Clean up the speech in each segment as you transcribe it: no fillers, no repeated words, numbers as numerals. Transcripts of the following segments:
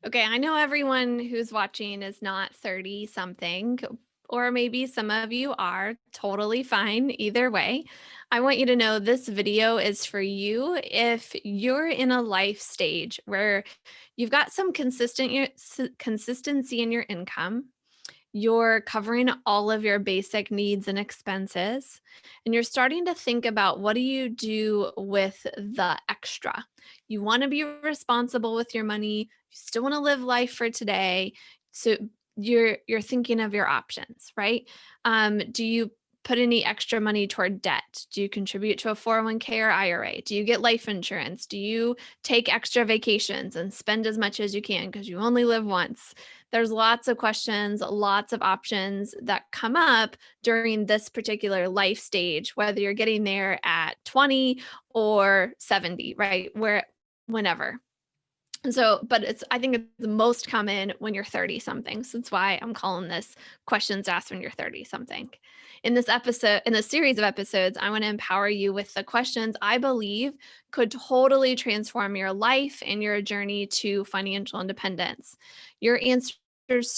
Okay, I know everyone who's watching is not 30 something, or maybe some of you are totally fine either way. I want you to know this video is for you if you're in a life stage where you've got some consistency in your income, you're covering all of your basic needs and expenses, and you're starting to think about what do you do with the extra. You want to be responsible with your money, you still want to live life for today. So you're thinking of your options, right? Do you put any extra money toward debt? Do you contribute to a 401k or IRA? Do you get life insurance? Do you take extra vacations and spend as much as you can because you only live once? There's lots of questions, lots of options that come up during this particular life stage, whether you're getting there at 20 or 70, right? Whenever. And so, but I think it's the most common when you're 30 something. So that's why I'm calling this questions asked when you're 30 something. In this series of episodes, I want to empower you with the questions I believe could totally transform your life and your journey to financial independence. Your answers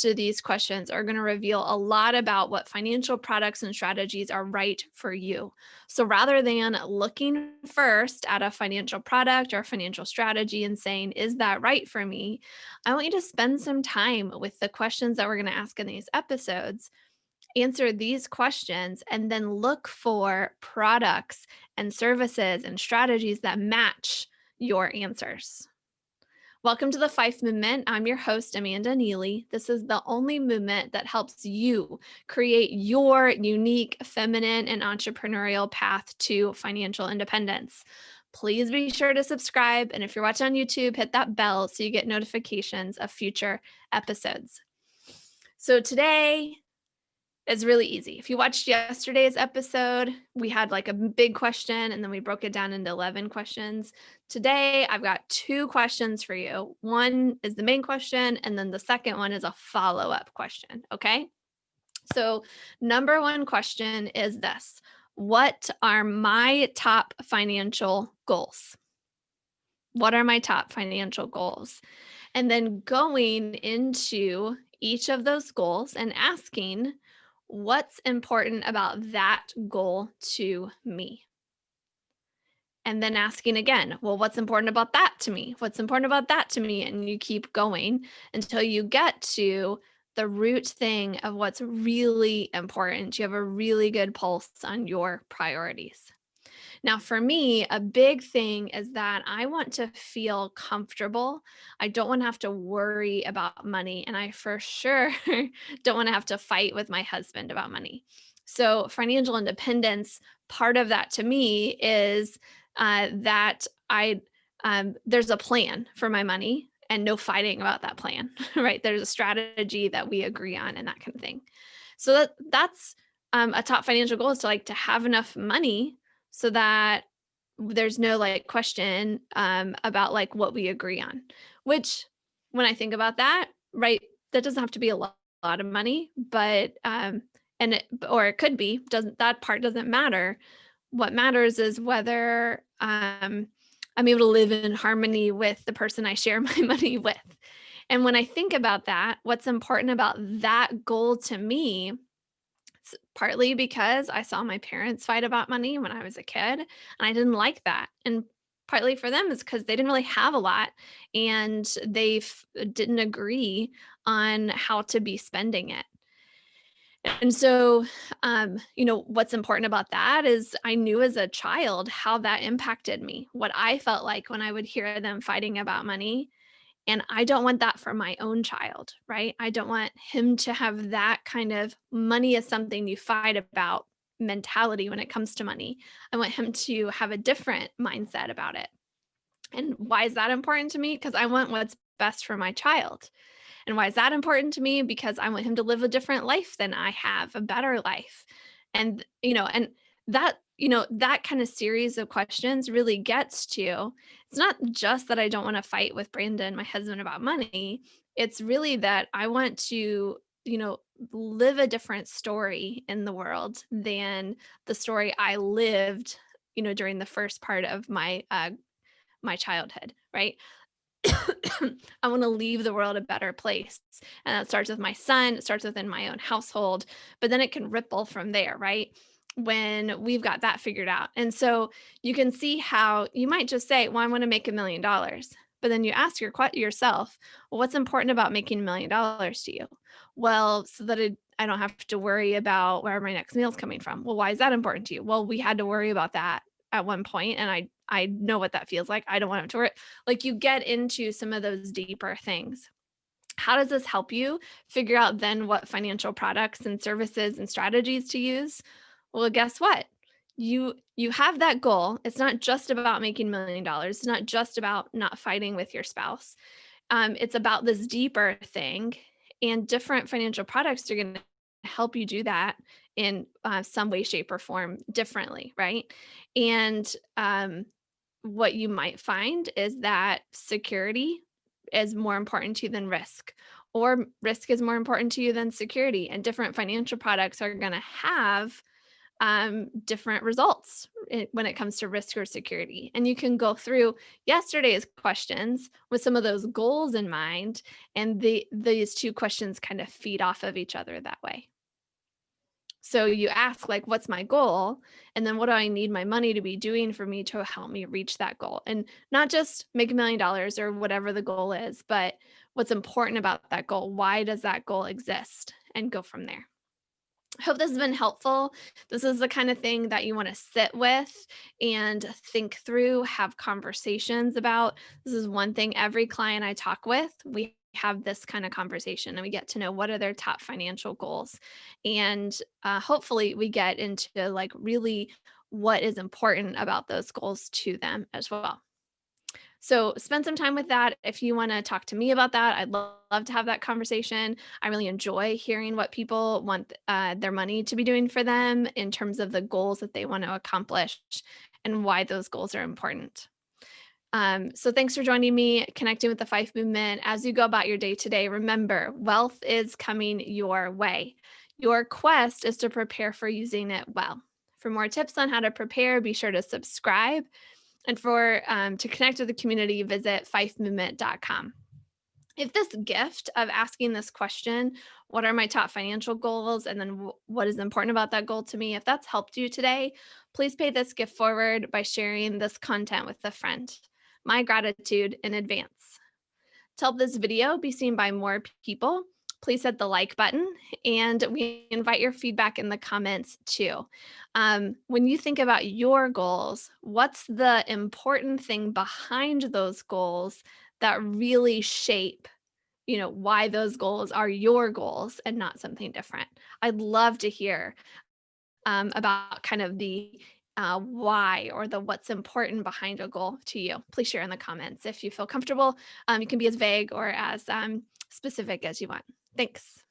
to these questions are going to reveal a lot about what financial products and strategies are right for you. So rather than looking first at a financial product or a financial strategy and saying, is that right for me? I want you to spend some time with the questions that we're going to ask in these episodes. Answer these questions and then look for products and services and strategies that match your answers. Welcome to the Fife Movement. I'm your host, Amanda Neely. This is the only movement that helps you create your unique feminine and entrepreneurial path to financial independence. Please be sure to subscribe. And if you're watching on YouTube, hit that bell so you get notifications of future episodes. So today, it's really easy. If you watched yesterday's episode, we had like a big question and then we broke it down into 11 questions. Today, I've got two questions for you. One is the main question, and then the second one is a follow up question. Okay. So, number one question is this: what are my top financial goals? What are my top financial goals? And then going into each of those goals and asking, what's important about that goal to me? And then asking again, well, what's important about that to me? What's important about that to me? And you keep going until you get to the root thing of what's really important. You have a really good pulse on your priorities. Now, for me, a big thing is that I want to feel comfortable. I don't want to have to worry about money. And I for sure don't want to have to fight with my husband about money. So, financial independence, part of that to me is that there's a plan for my money and no fighting about that plan, right? There's a strategy that we agree on and that kind of thing. So that's a top financial goal is to have enough money so that there's no like question about like what we agree on, which when I think about that, right, that doesn't have to be lot of money, but or it could be, doesn't that part doesn't matter. What matters is whether I'm able to live in harmony with the person I share my money with. And when I think about that, what's important about that goal to me, it's partly because I saw my parents fight about money when I was a kid, and I didn't like that. And partly for them is because they didn't really have a lot and didn't agree on how to be spending it. And so, what's important about that is I knew as a child how that impacted me, what I felt like when I would hear them fighting about money. And I don't want that for my own child, right? I don't want him to have that kind of money is something you fight about mentality when it comes to money. I want him to have a different mindset about it. And why is that important to me? Because I want what's best for my child. And why is that important to me? Because I want him to live a different life than I have, a better life. And that kind of series of questions really gets to it's not just that I don't want to fight with Brandon, my husband, about money. It's really that I want to, live a different story in the world than the story I lived, during the first part of my childhood, right? I want to leave the world a better place. And that starts with my son, it starts within my own household, but then it can ripple from there, right? When we've got that figured out. And so you can see how you might just say, well, I want to make $1 million. But then you ask yourself, well, what's important about making $1 million to you? Well, so that I don't have to worry about where my next meal is coming from. Well, why is that important to you? Well, we had to worry about that at one point, and I know what that feels like. I don't want to worry. Like, you get into some of those deeper things. How does this help you figure out then what financial products and services and strategies to use? Well, guess what? You have that goal. It's not just about making $1 million. It's not just about not fighting with your spouse. It's about this deeper thing, and different financial products are going to help you do that in some way, shape, or form differently, right? And what you might find is that security is more important to you than risk, or risk is more important to you than security. And different financial products are going to have different results when it comes to risk or security. And you can go through yesterday's questions with some of those goals in mind, and these two questions kind of feed off of each other that way. So you ask, like, what's my goal? And then what do I need my money to be doing for me to help me reach that goal? And not just make $1 million or whatever the goal is, but what's important about that goal? Why does that goal exist? And go from there. I hope this has been helpful. This is the kind of thing that you want to sit with and think through, have conversations about. This is one thing every client I talk with, we have this kind of conversation and we get to know what are their top financial goals. And hopefully we get into like really what is important about those goals to them as well. So spend some time with that. If you want to talk to me about that, I'd love to have that conversation. I really enjoy hearing what people want their money to be doing for them in terms of the goals that they want to accomplish and why those goals are important. So thanks for joining me, connecting with the Five Movement. As you go about your day today, remember, wealth is coming your way. Your quest is to prepare for using it well. For more tips on how to prepare, be sure to subscribe. And for to connect with the community, visit fifemovement.com. If this gift of asking this question, what are my top financial goals? And then what is important about that goal to me? If that's helped you today, please pay this gift forward by sharing this content with a friend. My gratitude in advance. To help this video be seen by more people, please hit the like button, and we invite your feedback in the comments too. When you think about your goals, what's the important thing behind those goals that really shape, why those goals are your goals and not something different? I'd love to hear about kind of the why or the what's important behind a goal to you. Please share in the comments if you feel comfortable. You can be as vague or as specific as you want. Thanks.